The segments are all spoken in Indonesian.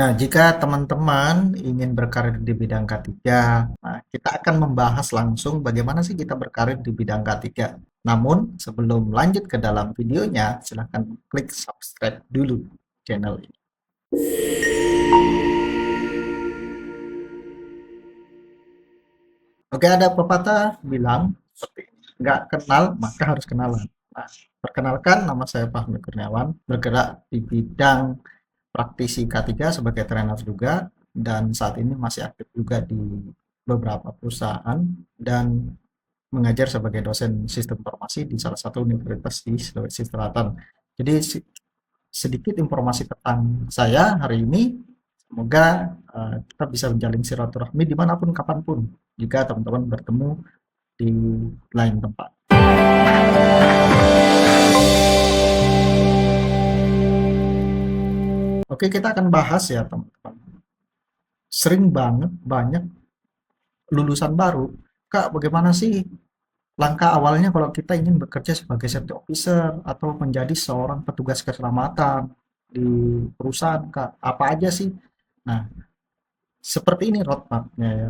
Nah, jika teman-teman ingin berkarir di bidang K3, nah, kita akan membahas langsung bagaimana sih kita berkarir di bidang K3. Namun, sebelum lanjut ke dalam videonya, silahkan klik subscribe dulu channel ini. Oke, ada pepatah bilang seperti ini, nggak kenal maka harus kenalan. Nah, perkenalkan, nama saya Fahmi Kurniawan, bergerak di bidang praktisi K3 sebagai trainer juga, dan saat ini masih aktif juga di beberapa perusahaan dan mengajar sebagai dosen sistem informasi di salah satu universitas di Sulawesi Selatan. Jadi sedikit informasi tentang saya hari ini. Semoga kita bisa menjalin silaturahmi dimanapun kapanpun jika teman-teman bertemu di lain tempat. Oke, kita akan bahas ya teman-teman. Sering banget banyak lulusan baru, Kak, bagaimana sih langkah awalnya kalau kita ingin bekerja sebagai safety officer atau menjadi seorang petugas keselamatan di perusahaan, Kak? Apa aja sih? Nah, seperti ini roadmap-nya ya.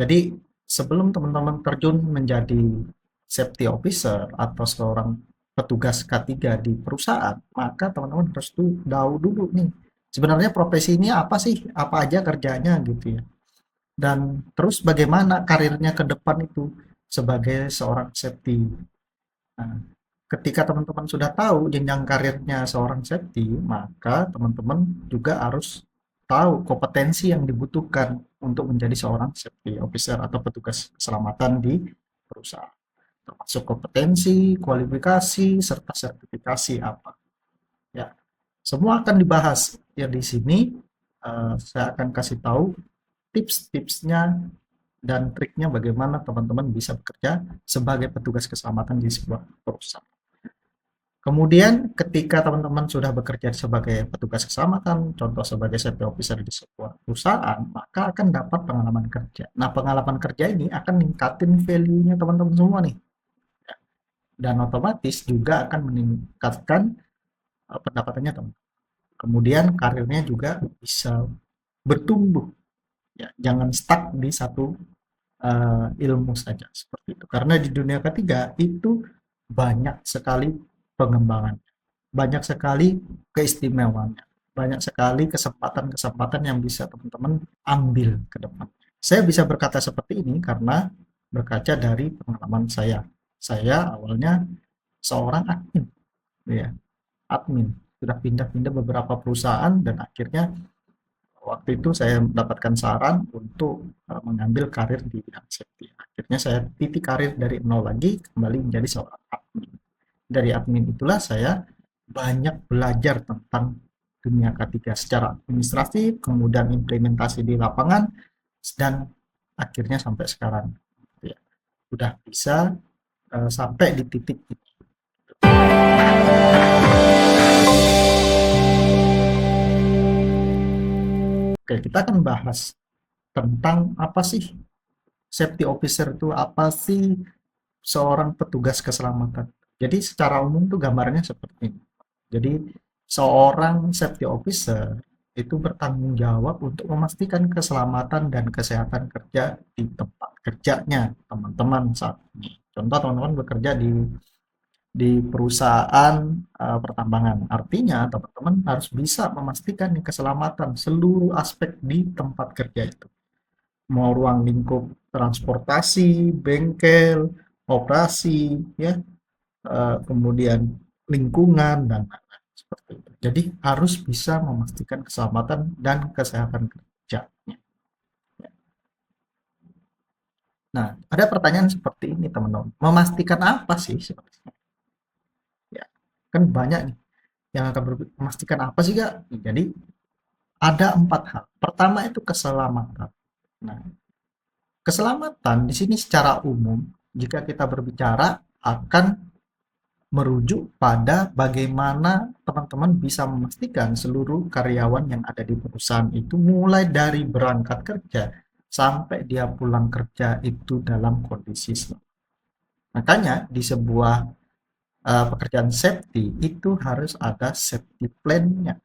Jadi, sebelum teman-teman terjun menjadi safety officer atau seorang petugas K3 di perusahaan, maka teman-teman harus tahu dulu nih, sebenarnya profesi ini apa sih? Apa aja kerjanya gitu ya. Dan terus bagaimana karirnya ke depan itu sebagai seorang safety. Nah, ketika teman-teman sudah tahu jenjang karirnya seorang safety, maka teman-teman juga harus tahu kompetensi yang dibutuhkan untuk menjadi seorang safety officer atau petugas keselamatan di perusahaan. Termasuk kompetensi, kualifikasi, serta sertifikasi apa. Ya, semua akan dibahas. Ya di sini saya akan kasih tahu tips-tipsnya dan triknya bagaimana teman-teman bisa bekerja sebagai petugas keselamatan di sebuah perusahaan. Kemudian ketika teman-teman sudah bekerja sebagai petugas keselamatan, contoh sebagai safety officer di sebuah perusahaan, maka akan dapat pengalaman kerja. Nah, pengalaman kerja ini akan meningkatin value-nya teman-teman semua nih. Dan otomatis juga akan meningkatkan pendapatannya teman. Kemudian karirnya juga bisa bertumbuh. Ya, jangan stuck di satu ilmu saja seperti itu. Karena di dunia ketiga itu banyak sekali pengembangan, banyak sekali keistimewaannya, banyak sekali kesempatan-kesempatan yang bisa teman-teman ambil ke depan. Saya bisa berkata seperti ini karena berkaca dari pengalaman saya. Saya awalnya seorang admin, ya, admin. Sudah pindah-pindah beberapa perusahaan dan akhirnya waktu itu saya mendapatkan saran untuk mengambil karir di bidang safety. Akhirnya saya titik karir dari nol lagi kembali menjadi seorang admin. Dari admin itulah saya banyak belajar tentang dunia K3 secara administratif, kemudian implementasi di lapangan, dan akhirnya sampai sekarang. Ya, udah bisa sampai di titik ini. Oke, kita akan bahas tentang apa sih safety officer itu, apa sih seorang petugas keselamatan. Jadi secara umum tuh gambarnya seperti ini. Jadi seorang safety officer itu bertanggung jawab untuk memastikan keselamatan dan kesehatan kerja di tempat kerjanya teman-teman saat ini. Contoh teman-teman bekerja di perusahaan pertambangan. Artinya teman-teman harus bisa memastikan keselamatan seluruh aspek di tempat kerja itu. Mau ruang lingkup transportasi, bengkel, operasi, ya, kemudian lingkungan dan lain-lain seperti itu. Jadi harus bisa memastikan keselamatan dan kesehatan kerjanya. Nah, ada pertanyaan seperti ini teman-teman. Memastikan apa sih sebenarnya? Ya, kan banyak nih yang akan memastikan apa sih Kak? Jadi ada 4 hal. Pertama itu keselamatan. Nah, keselamatan di sini secara umum jika kita berbicara akan merujuk pada bagaimana teman-teman bisa memastikan seluruh karyawan yang ada di perusahaan itu mulai dari berangkat kerja sampai dia pulang kerja itu dalam kondisi selamat. Makanya di sebuah pekerjaan safety itu harus ada safety plan-nya.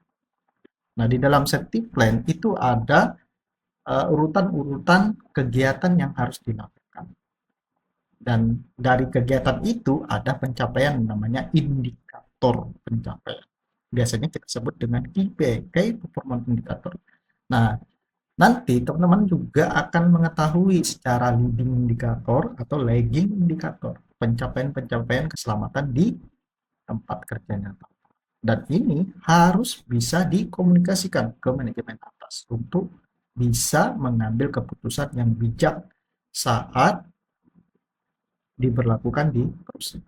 Nah, di dalam safety plan itu ada urutan-urutan kegiatan yang harus dilakukan. Dan dari kegiatan itu ada pencapaian namanya indikator pencapaian. Biasanya kita sebut dengan KPI, Key Performance Indicator. Nah, nanti teman-teman juga akan mengetahui secara leading indikator atau lagging indikator pencapaian-pencapaian keselamatan di tempat kerjanya. Dan ini harus bisa dikomunikasikan ke manajemen atas untuk bisa mengambil keputusan yang bijak saat diberlakukan di perusahaan.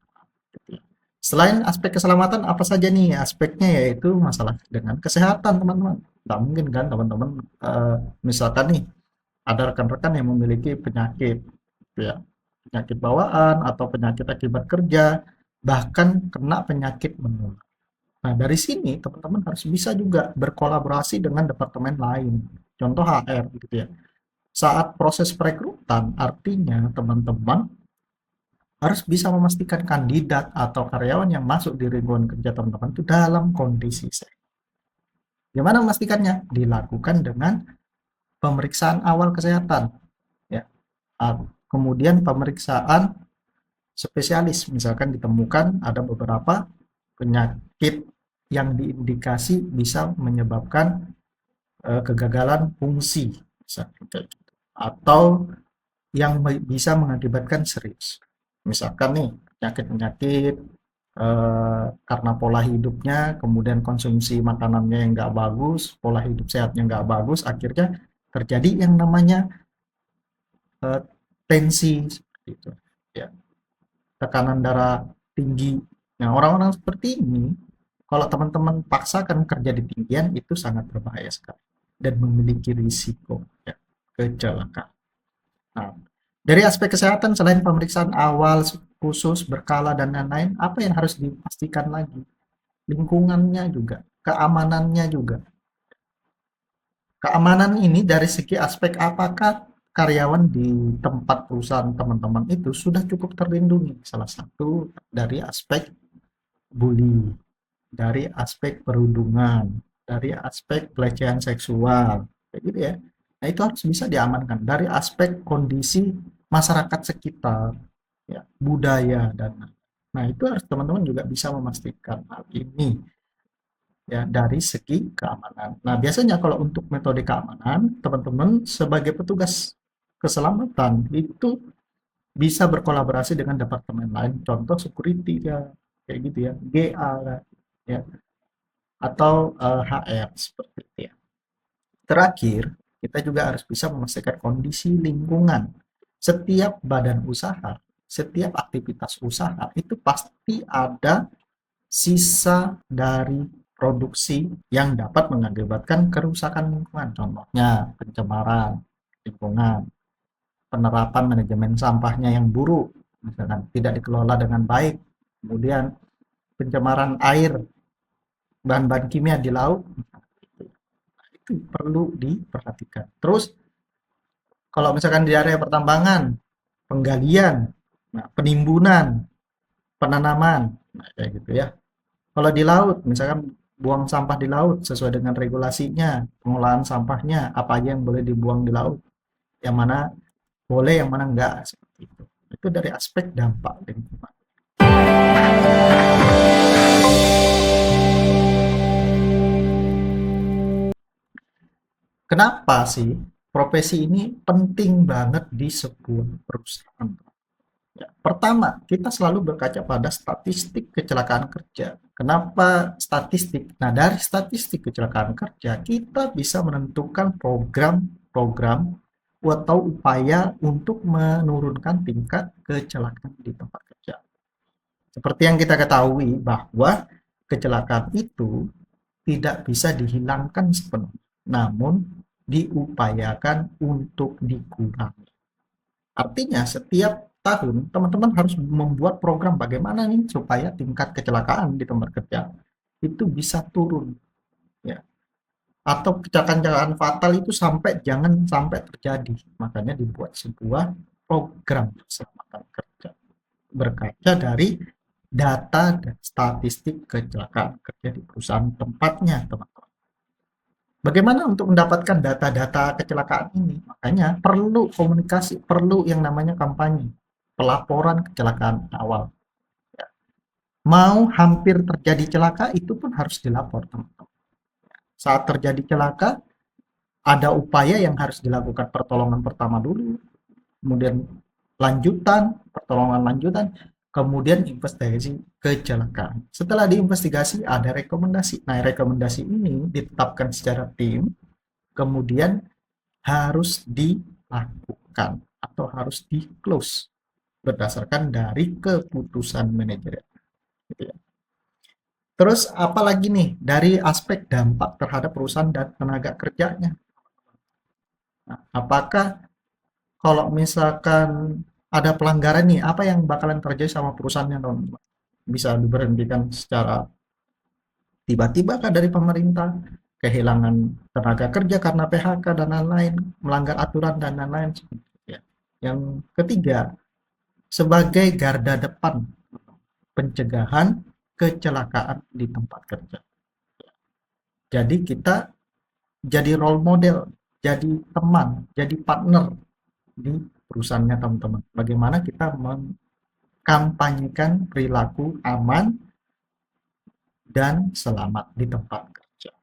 Selain aspek keselamatan, apa saja nih aspeknya, yaitu masalah dengan kesehatan, teman-teman. Nggak mungkin kan teman-teman, misalkan nih ada rekan-rekan yang memiliki penyakit, ya, penyakit bawaan atau penyakit akibat kerja, bahkan kena penyakit menular. Nah, dari sini teman-teman harus bisa juga berkolaborasi dengan departemen lain. Contoh HR gitu ya. Saat proses perekrutan, artinya teman-teman harus bisa memastikan kandidat atau karyawan yang masuk di lingkungan kerja teman-teman itu dalam kondisi sehat. Gimana memastikannya? Dilakukan dengan pemeriksaan awal kesehatan, ya. Kemudian pemeriksaan spesialis, misalkan ditemukan ada beberapa penyakit yang diindikasi bisa menyebabkan kegagalan fungsi, misalkan kayak gitu. Atau yang bisa mengakibatkan serius. Misalkan nih penyakit-penyakit karena pola hidupnya, kemudian konsumsi makanannya yang nggak bagus, pola hidup sehatnya nggak bagus, akhirnya terjadi yang namanya eh, tensi seperti itu, ya, tekanan darah tinggi. Nah, orang-orang seperti ini, kalau teman-teman paksakan kerja di tinggian itu sangat berbahaya sekali dan memiliki risiko, ya, kecelakaan. Nah, dari aspek kesehatan selain pemeriksaan awal khusus berkala dan lain-lain, apa yang harus dipastikan lagi? Lingkungannya juga, keamanannya juga. Keamanan ini dari segi aspek apakah karyawan di tempat perusahaan teman-teman itu sudah cukup terlindungi. Salah satu dari aspek bully, dari aspek perundungan, dari aspek pelecehan seksual, kayak gitu ya. Nah, itu harus bisa diamankan dari aspek kondisi masyarakat sekitar, ya, budaya dan nah itu harus teman-teman juga bisa memastikan hal ini, ya, dari segi keamanan. Nah, biasanya kalau untuk metode keamanan, teman-teman sebagai petugas keselamatan itu bisa berkolaborasi dengan departemen lain, contoh security ya, kayak gitu ya, GA ya, atau HR seperti itu ya. Terakhir, kita juga harus bisa memastikan kondisi lingkungan. Setiap badan usaha, setiap aktivitas usaha itu pasti ada sisa dari produksi yang dapat mengakibatkan kerusakan lingkungan. Contohnya pencemaran lingkungan, penerapan manajemen sampahnya yang buruk, misalkan tidak dikelola dengan baik, kemudian pencemaran air, bahan-bahan kimia di laut, itu perlu diperhatikan. Terus kalau misalkan di area pertambangan, penggalian, nah, penimbunan, penanaman, nah, kayak gitu ya. Kalau di laut, misalkan buang sampah di laut sesuai dengan regulasinya, pengolahan sampahnya, apa aja yang boleh dibuang di laut, yang mana boleh, yang mana enggak, seperti itu. Itu dari aspek dampak lingkungan. Kenapa sih profesi ini penting banget di sebuah perusahaan? Ya, pertama, kita selalu berkaca pada statistik kecelakaan kerja. Kenapa statistik? Nah, dari statistik kecelakaan kerja, kita bisa menentukan program-program atau upaya untuk menurunkan tingkat kecelakaan di tempat kerja. Seperti yang kita ketahui bahwa kecelakaan itu tidak bisa dihilangkan sepenuhnya, namun diupayakan untuk dikurangi. Artinya setiap tahun teman-teman harus membuat program bagaimana nih supaya tingkat kecelakaan di tempat kerja itu bisa turun, ya. Atau kecelakaan-kecelakaan fatal itu jangan sampai terjadi. Makanya dibuat sebuah program keselamatan kerja berkaca dari data dan statistik kecelakaan kerja di perusahaan tempatnya, teman-teman. Bagaimana untuk mendapatkan data-data kecelakaan ini? Makanya perlu komunikasi, perlu yang namanya kampanye, pelaporan kecelakaan awal. Ya. Mau hampir terjadi celaka itu pun harus dilapor, teman-teman. Saat terjadi celaka, ada upaya yang harus dilakukan, pertolongan pertama dulu, kemudian lanjutan, pertolongan lanjutan, kemudian investigasi kecelakaan. Setelah diinvestigasi ada rekomendasi. Nah, rekomendasi ini ditetapkan secara tim, kemudian harus dilakukan atau harus di close berdasarkan dari keputusan manajer. Gitu ya. Terus apalagi nih dari aspek dampak terhadap perusahaan dan tenaga kerjanya. Nah, apakah kalau misalkan ada pelanggaran nih, apa yang bakalan terjadi sama perusahaannya, teman-teman? Bisa diberhentikan secara tiba-tiba kah dari pemerintah, kehilangan tenaga kerja karena PHK dan lain-lain, melanggar aturan dan lain-lain. Ya. Yang ketiga, sebagai garda depan pencegahan kecelakaan di tempat kerja. Jadi kita jadi role model, jadi teman, jadi partner di perusahaannya, teman-teman. Bagaimana kita mengkampanyekan perilaku aman dan selamat di tempat kerja.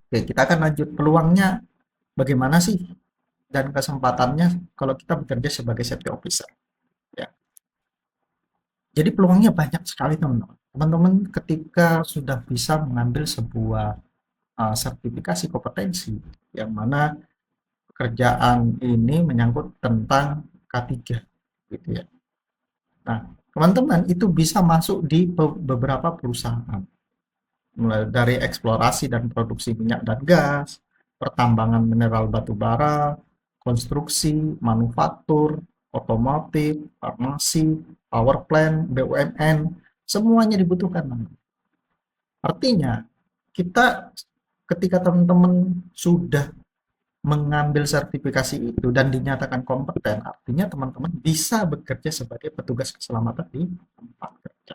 Oke, kita akan lanjut peluangnya bagaimana sih dan kesempatannya kalau kita bekerja sebagai safety officer. Ya. Jadi peluangnya banyak sekali, teman-teman. Teman-teman ketika sudah bisa mengambil sebuah sertifikasi kompetensi yang mana pekerjaan ini menyangkut tentang K3 gitu ya. Nah, teman-teman itu bisa masuk di beberapa perusahaan, mulai dari eksplorasi dan produksi minyak dan gas, pertambangan mineral batu bara, konstruksi, manufaktur, otomotif, farmasi, power plant, BUMN, semuanya dibutuhkan. Artinya, kita ketika teman-teman sudah mengambil sertifikasi itu dan dinyatakan kompeten, artinya teman-teman bisa bekerja sebagai petugas keselamatan di tempat kerja.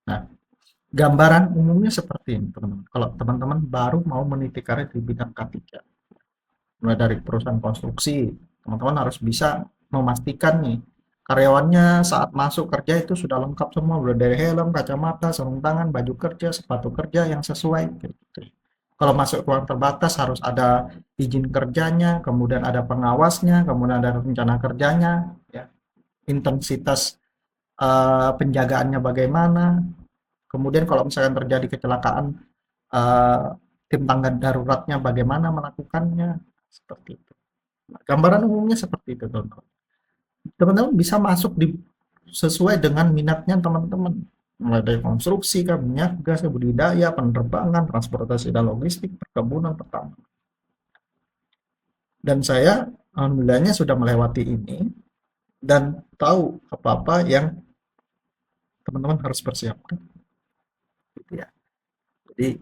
Nah, gambaran umumnya seperti ini, teman-teman. Kalau teman-teman baru mau meniti karir di bidang K3, mulai dari perusahaan konstruksi, teman-teman harus bisa memastikan nih karyawannya saat masuk kerja itu sudah lengkap semua, mulai dari helm, kacamata, sarung tangan, baju kerja, sepatu kerja yang sesuai gitu. Kalau masuk ruang terbatas harus ada izin kerjanya, kemudian ada pengawasnya, kemudian ada rencana kerjanya, ya. Intensitas penjagaannya bagaimana, kemudian kalau misalkan terjadi kecelakaan, eh, tim tanggap daruratnya bagaimana melakukannya, seperti itu. Nah, gambaran umumnya seperti itu, teman-teman. Teman-teman bisa masuk di sesuai dengan minatnya teman-teman, mulai dari konstruksi, minyak gas, budidaya, penerbangan, transportasi dan logistik, perkebunan, pertambangan. Dan saya alhamdulillahnya sudah melewati ini dan tahu apa-apa yang teman-teman harus persiapkan. Gitu ya. Jadi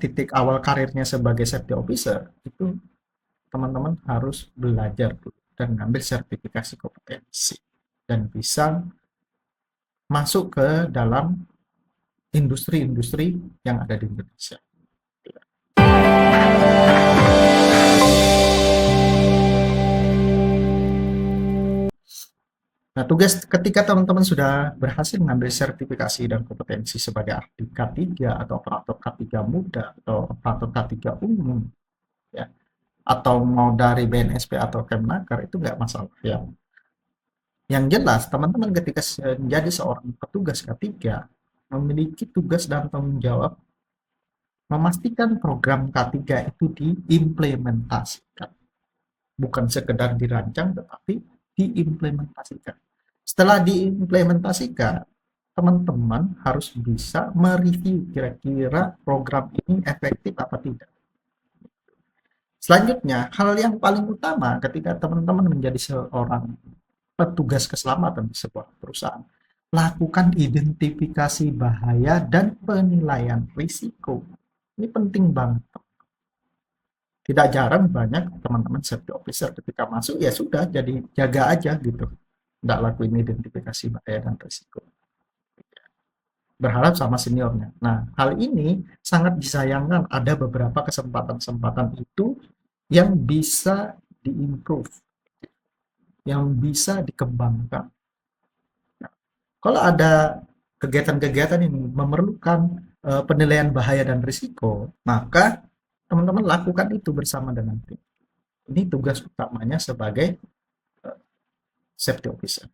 titik awal karirnya sebagai safety officer itu teman-teman harus belajar dan ngambil sertifikasi kompetensi dan bisa masuk ke dalam industri-industri yang ada di Indonesia. Nah, tugas ketika teman-teman sudah berhasil mengambil sertifikasi dan kompetensi sebagai ahli K3 atau operator K3 muda atau operator K3 umum, ya, atau mau dari BNSP atau Kemnaker itu nggak masalah. Ya. Yang jelas, teman-teman ketika menjadi seorang petugas K3 memiliki tugas dan tanggung jawab memastikan program K3 itu diimplementasikan. Bukan sekedar dirancang, tetapi diimplementasikan. Setelah diimplementasikan, teman-teman harus bisa mereview kira-kira program ini efektif apa tidak. Selanjutnya, hal yang paling utama ketika teman-teman menjadi seorang petugas keselamatan di sebuah perusahaan, lakukan identifikasi bahaya dan penilaian risiko. Ini penting banget. tidak jarang banyak teman-teman safety officer ketika masuk ya sudah jadi jaga aja gitu, nggak lakuin identifikasi bahaya dan risiko, berharap sama seniornya. Nah, hal ini sangat disayangkan, ada beberapa kesempatan-kesempatan itu yang bisa diimprove, yang bisa dikembangkan. Nah, kalau ada kegiatan-kegiatan yang memerlukan penilaian bahaya dan risiko, maka teman-teman lakukan itu bersama dengan tim. Ini tugas utamanya sebagai safety officer.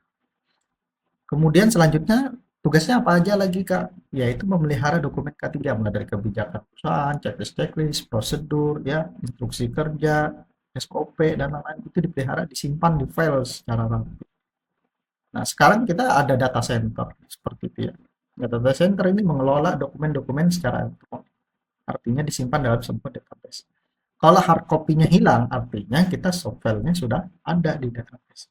Kemudian selanjutnya tugasnya apa aja lagi Kak? Yaitu memelihara dokumen K3 mulai dari kebijakan perusahaan, checklist, prosedur, ya, instruksi kerja, SOP dan lain-lain itu dipelihara, disimpan di file secara rapi. Nah, sekarang kita ada data center seperti itu ya. Data center ini mengelola dokumen-dokumen secara elektronik. Artinya disimpan dalam sebuah database. Kalau hard copy-nya hilang, artinya kita soft file-nya sudah ada di database.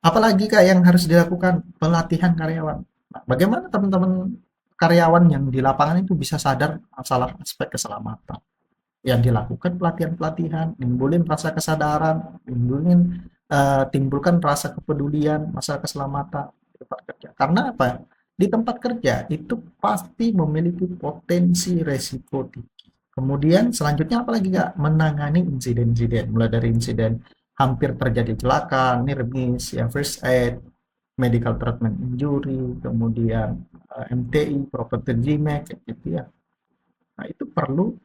Apalagi Kak yang harus dilakukan? Pelatihan karyawan. Nah, bagaimana teman-teman karyawan yang di lapangan itu bisa sadar masalah aspek keselamatan? Yang dilakukan pelatihan-pelatihan, nimbulin rasa kesadaran, timbulkan rasa kepedulian masalah keselamatan di tempat kerja. Karena apa? Di tempat kerja itu pasti memiliki potensi resiko tinggi. Kemudian selanjutnya apalagi Kak? Menangani insiden-insiden, mulai dari insiden hampir terjadi kecelakaan, near miss, ya first aid, medical treatment injury, kemudian MTI, property damage, gitu ya. Nah, itu perlu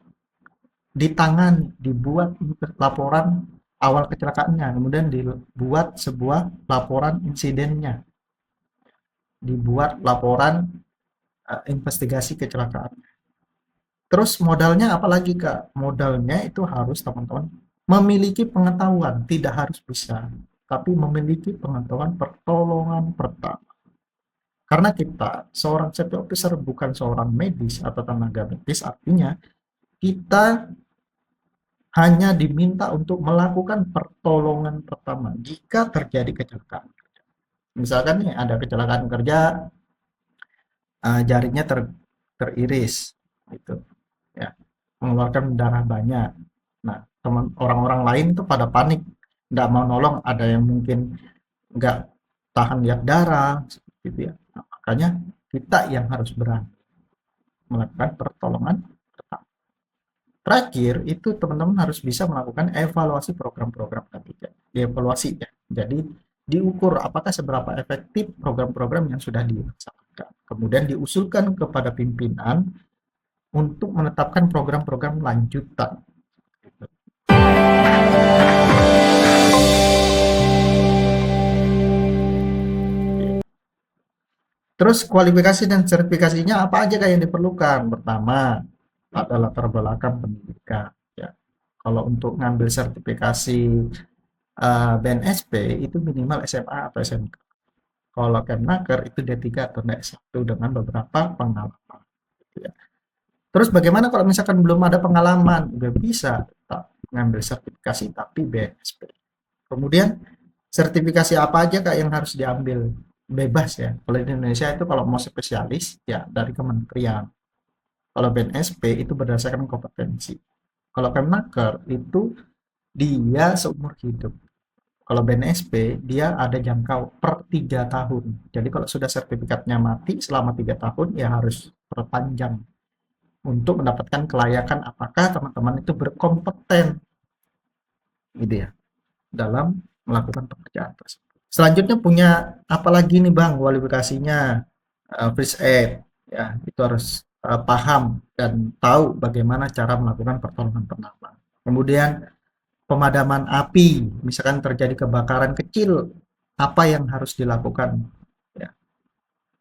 ditangani, dibuat laporan awal kecelakaannya, kemudian dibuat sebuah laporan insidennya, dibuat laporan investigasi kecelakaan. Terus modalnya apalagi Kak? Modalnya itu harus teman-teman memiliki pengetahuan, tidak harus bisa, tapi memiliki pengetahuan pertolongan pertama. Karena kita seorang safety officer bukan seorang medis atau tenaga medis, artinya kita hanya diminta untuk melakukan pertolongan pertama jika terjadi kecelakaan. Misalkan nih ada kecelakaan kerja, jarinya teriris, gitu, ya, mengeluarkan darah banyak. Nah, teman orang-orang lain itu pada panik, nggak mau nolong, ada yang mungkin nggak tahan lihat darah, gitu ya. Nah, makanya kita yang harus berani melakukan pertolongan pertama. Terakhir, itu teman-teman harus bisa melakukan evaluasi program-program ketiga. Dievaluasi ya. Jadi diukur apakah seberapa efektif program-program yang sudah dilaksanakan. Kemudian diusulkan kepada pimpinan untuk menetapkan program-program lanjutan. Terus kualifikasi dan sertifikasinya apa aja Kak yang diperlukan? Pertama, ada latar belakang pendidikan. Ya. Kalau untuk ngambil sertifikasi BNSP itu minimal SMA atau SMK. Kalau Kemnaker itu D3 atau D1 dengan beberapa pengalaman. Gitu ya. Terus bagaimana kalau misalkan belum ada pengalaman? Juga bisa tetap ngambil sertifikasi tapi BNSP. Kemudian sertifikasi apa aja Kak yang harus diambil? Bebas ya. Kalau di Indonesia itu kalau mau spesialis ya dari kementerian. Kalau BNSP itu berdasarkan kompetensi. Kalau Kemnaker itu dia seumur hidup. Kalau BNSP dia ada jangkau per 3 tahun. Jadi kalau sudah sertifikatnya mati selama 3 tahun ya harus perpanjang untuk mendapatkan kelayakan apakah teman-teman itu berkompeten gitu ya dalam melakukan pekerjaan tersebut. Selanjutnya punya apalagi nih Bang kualifikasinya first aid ya itu harus paham dan tahu bagaimana cara melakukan pertolongan pertama. Kemudian pemadaman api, misalkan terjadi kebakaran kecil, apa yang harus dilakukan ya,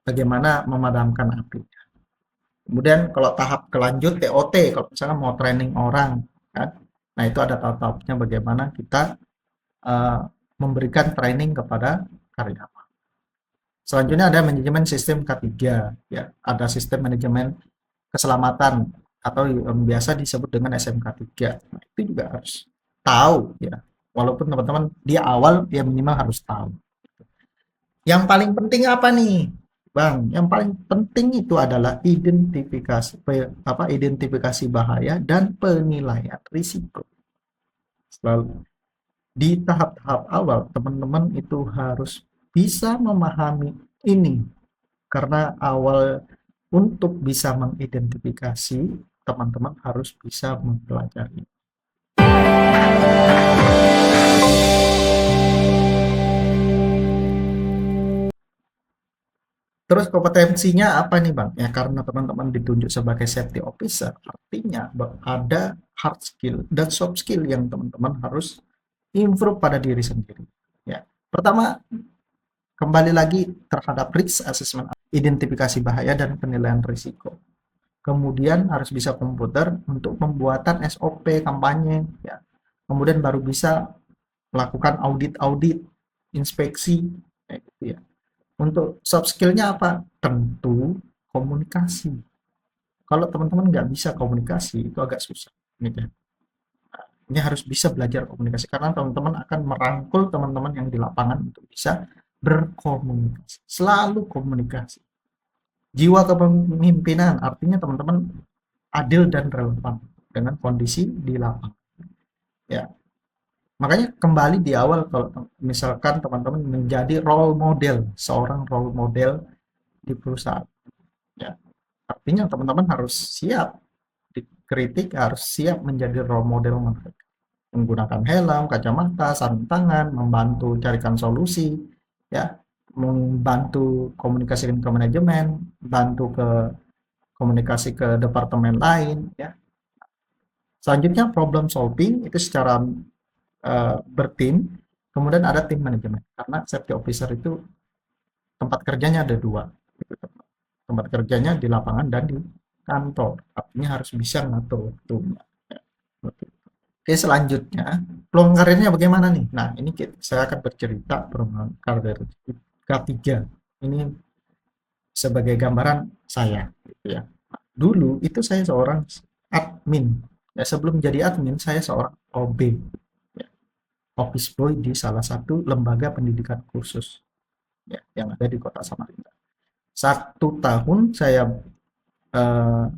bagaimana memadamkan api. Kemudian kalau tahap kelanjut TOT, kalau misalkan mau training orang kan, nah itu ada tahap-tahapnya bagaimana kita uh, memberikan training kepada karyawan. Selanjutnya ada manajemen sistem K3 ya, ada sistem manajemen keselamatan atau yang biasa disebut dengan SMK3. Nah, itu juga harus tahu ya. Walaupun teman-teman di awal ya minimal harus tahu. Yang paling penting apa nih, Bang? Yang paling penting itu adalah identifikasi bahaya dan penilaian risiko. Selalu di tahap-tahap awal teman-teman itu harus bisa memahami ini, karena awal untuk bisa mengidentifikasi, teman-teman harus bisa mempelajari. Terus kompetensinya apa nih Bang? Ya karena teman-teman ditunjuk sebagai safety officer, artinya ada hard skill dan soft skill yang teman-teman harus improve pada diri sendiri. Ya, pertama, kembali lagi terhadap risk assessment, identifikasi bahaya dan penilaian risiko. Kemudian harus bisa komputer untuk pembuatan SOP kampanye, ya. Kemudian baru bisa melakukan audit-audit, inspeksi, kayak gitu ya. Untuk soft skill-nya apa? Tentu komunikasi. Kalau teman-teman nggak bisa komunikasi, itu agak susah. Gitu ya. Ini harus bisa belajar komunikasi, karena teman-teman akan merangkul teman-teman yang di lapangan untuk bisa berkomunikasi. Selalu komunikasi. Jiwa kepemimpinan artinya teman-teman adil dan relevan dengan kondisi di lapangan. Ya, makanya kembali di awal, kalau misalkan teman-teman menjadi role model, seorang role model di perusahaan, ya, artinya teman-teman harus siap dikritik, harus siap menjadi role model mereka, menggunakan helm, kacamata, sarung tangan, membantu carikan solusi, ya, membantu komunikasi ke manajemen, bantu ke komunikasi ke departemen lain, ya. Selanjutnya problem solving itu secara bertim, kemudian ada tim manajemen, karena safety officer itu tempat kerjanya ada dua, tempat kerjanya di lapangan dan di kantor, artinya harus bisa ngatur waktunya. Ya. Oke, selanjutnya peluang karirnya bagaimana nih? Nah, ini saya akan bercerita peluang karir K3. Ini sebagai gambaran saya, gitu ya. Dulu itu saya seorang admin. Ya, sebelum jadi admin, saya seorang OB, ya, office boy di salah satu lembaga pendidikan khusus, ya, yang ada di kota Samarinda. 1 tahun saya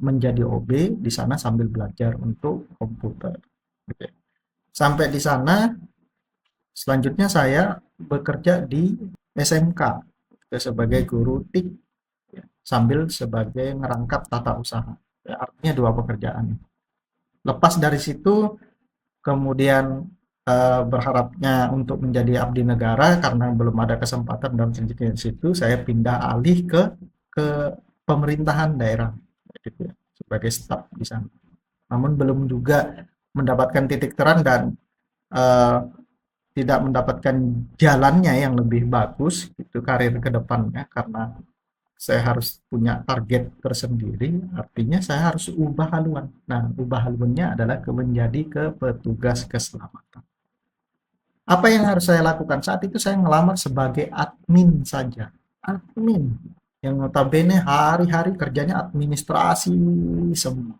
menjadi OB di sana sambil belajar untuk komputer. Gitu ya. Sampai di sana, selanjutnya saya bekerja di SMK sebagai guru TIK, ya, sambil sebagai ngerangkap tata usaha. Ya, artinya dua pekerjaan. Lepas dari situ, kemudian berharapnya untuk menjadi abdi negara, karena belum ada kesempatan dan rezeki di situ, saya pindah alih ke pemerintahan daerah, gitu ya, sebagai staf di sana. Namun belum juga mendapatkan titik terang dan eh, tidak mendapatkan jalannya yang lebih bagus itu karir ke depannya, karena saya harus punya target tersendiri, artinya saya harus ubah haluan. Nah, ubah haluannya adalah menjadi ke petugas keselamatan. Apa yang harus saya lakukan? Saat itu saya ngelamar sebagai admin saja. Admin. Yang notabene hari-hari kerjanya administrasi semua.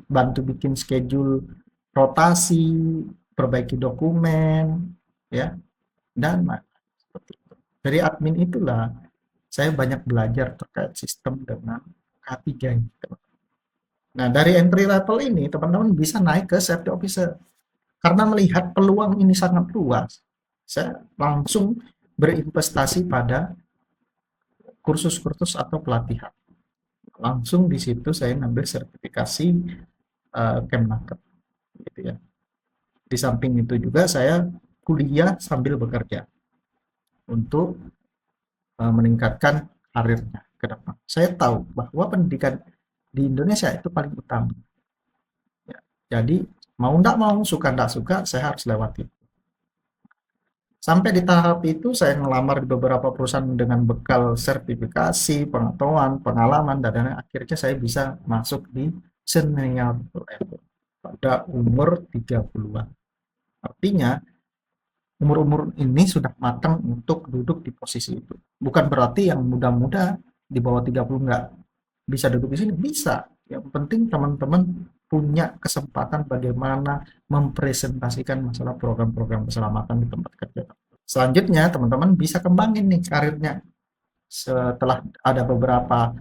Bantu bikin schedule rotasi, perbaiki dokumen, ya, dan seperti itu. Dari admin itulah saya banyak belajar terkait sistem dengan K3 ini. Nah, dari entry level ini teman-teman bisa naik ke safety officer. Karena melihat peluang ini sangat luas, saya langsung berinvestasi pada kursus-kursus atau pelatihan. Langsung di situ saya ngambil sertifikasi Kemnaker, gitu ya. Di samping itu juga saya kuliah sambil bekerja untuk meningkatkan karirnya ke depan. Saya tahu bahwa pendidikan di Indonesia itu paling utama. Ya, jadi mau tidak mau, suka tidak suka, saya harus lewati. Sampai di tahap itu saya ngelamar di beberapa perusahaan dengan bekal sertifikasi, pengetahuan, pengalaman, dan akhirnya saya bisa masuk di senior level pada umur 30-an. Artinya umur-umur ini sudah matang untuk duduk di posisi itu. Bukan berarti yang muda-muda di bawah 30 nggak bisa duduk di sini, bisa. Yang penting teman-teman punya kesempatan bagaimana mempresentasikan masalah program-program keselamatan di tempat kerja. Selanjutnya teman-teman bisa kembangin nih karirnya. Setelah ada beberapa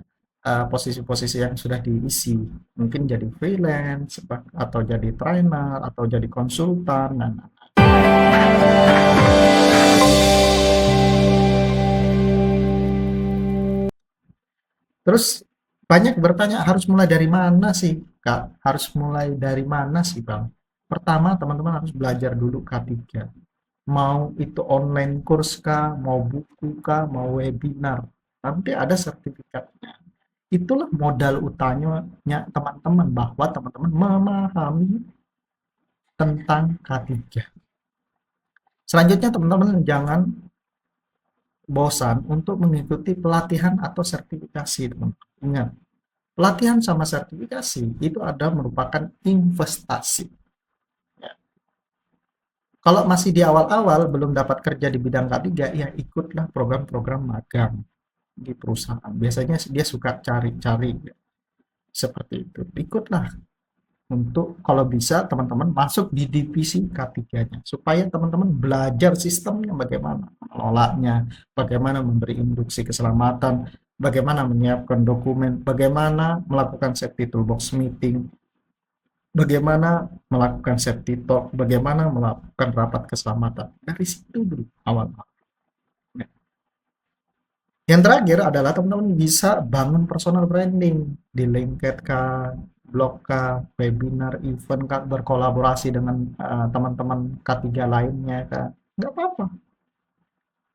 posisi-posisi yang sudah diisi. Mungkin jadi freelance, atau jadi trainer, atau jadi konsultan, dan terus banyak bertanya, harus mulai dari mana sih, Kak? Harus mulai dari mana sih, Bang? Pertama, teman-teman harus belajar dulu K3. Mau itu online course kah, mau buku kah, mau webinar. Nanti ada sertifikatnya. Itulah modal utamanya teman-teman, bahwa teman-teman memahami tentang K3. Selanjutnya, teman-teman jangan bosan untuk mengikuti pelatihan atau sertifikasi, teman-teman. Ingat, pelatihan sama sertifikasi itu ada merupakan investasi. Ya. Kalau masih di awal-awal belum dapat kerja di bidang K3, ya ikutlah program-program magang di perusahaan. Biasanya dia suka cari-cari, ya, seperti itu. Ikutlah untuk kalau bisa teman-teman masuk di divisi K3-nya supaya teman-teman belajar sistemnya, bagaimana mengelolanya, bagaimana memberi induksi keselamatan, bagaimana menyiapkan dokumen, bagaimana melakukan safety toolbox meeting, bagaimana melakukan safety talk, bagaimana melakukan rapat keselamatan. Dari situ dulu awal. Yang terakhir adalah teman-teman bisa bangun personal branding di LinkedIn kah, blog kah, webinar, event kah, berkolaborasi dengan teman-teman K3 lainnya kah. Nggak apa-apa.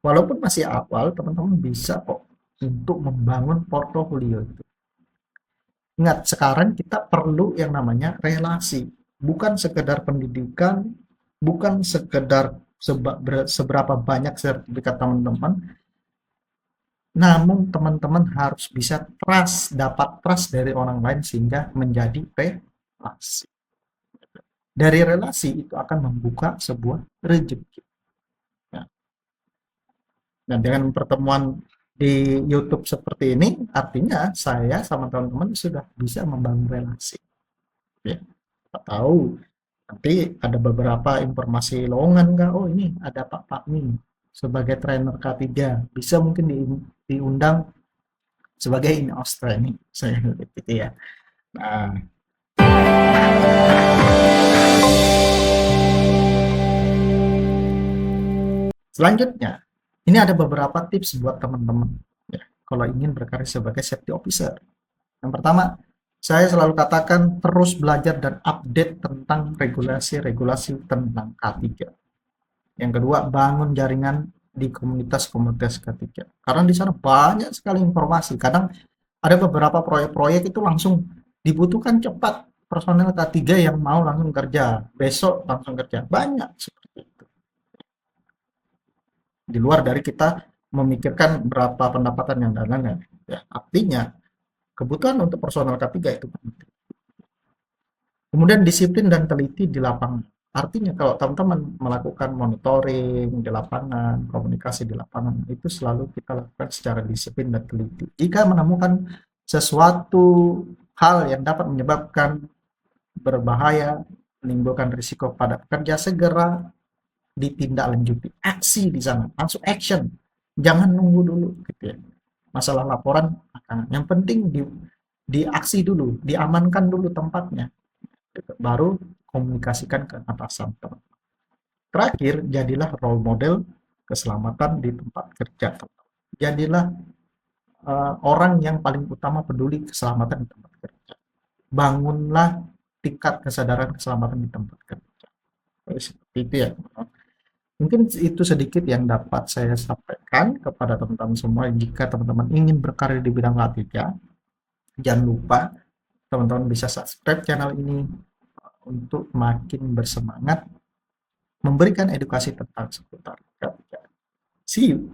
Walaupun masih awal, teman-teman bisa kok untuk membangun portofolio itu. Ingat, sekarang kita perlu yang namanya relasi. Bukan sekedar pendidikan, bukan sekedar seberapa banyak sertifikat teman-teman, namun teman-teman harus bisa dapat trust dari orang lain sehingga menjadi relasi. Dari relasi itu akan membuka sebuah rezeki. Ya. Dan dengan pertemuan di YouTube seperti ini, artinya saya sama teman-teman sudah bisa membangun relasi. Ya. Kita tahu nanti ada beberapa informasi lowongan, nggak? Oh, ini ada Pak nih sebagai trainer K3, bisa mungkin diundang sebagai in Australia, saya gitu ya. Nah, selanjutnya, ini ada beberapa tips buat teman-teman ya, kalau ingin berkarir sebagai safety officer. Yang pertama, saya selalu katakan terus belajar dan update tentang regulasi-regulasi tentang K3. Yang kedua, bangun jaringan di komunitas-komunitas K3. Karena di sana banyak sekali informasi. Kadang ada beberapa proyek-proyek itu langsung dibutuhkan cepat personel K3 yang mau langsung kerja. Besok langsung kerja. Banyak seperti itu. Di luar dari kita memikirkan berapa pendapatan yang dan ya, artinya kebutuhan untuk personel K3 itu penting. Kemudian disiplin dan teliti di lapangan. Artinya kalau teman-teman melakukan monitoring di lapangan, komunikasi di lapangan, itu selalu kita lakukan secara disiplin dan teliti. Jika menemukan sesuatu hal yang dapat menyebabkan berbahaya, menimbulkan risiko pada pekerja, segera ditindaklanjuti. Aksi di sana, langsung action. Jangan nunggu dulu gitu ya. Masalah laporan, yang penting diaksi dulu, diamankan dulu tempatnya. Baru komunikasikan ke atasan. Terakhir, jadilah role model keselamatan di tempat kerja. Jadilah orang yang paling utama peduli keselamatan di tempat kerja. Bangunlah tingkat kesadaran keselamatan di tempat kerja. Seperti itu ya. Mungkin itu sedikit yang dapat saya sampaikan kepada teman-teman semua. Jika teman-teman ingin berkarir di bidang K3, jangan lupa teman-teman bisa subscribe channel ini untuk makin bersemangat memberikan edukasi tentang seputar K3. See you.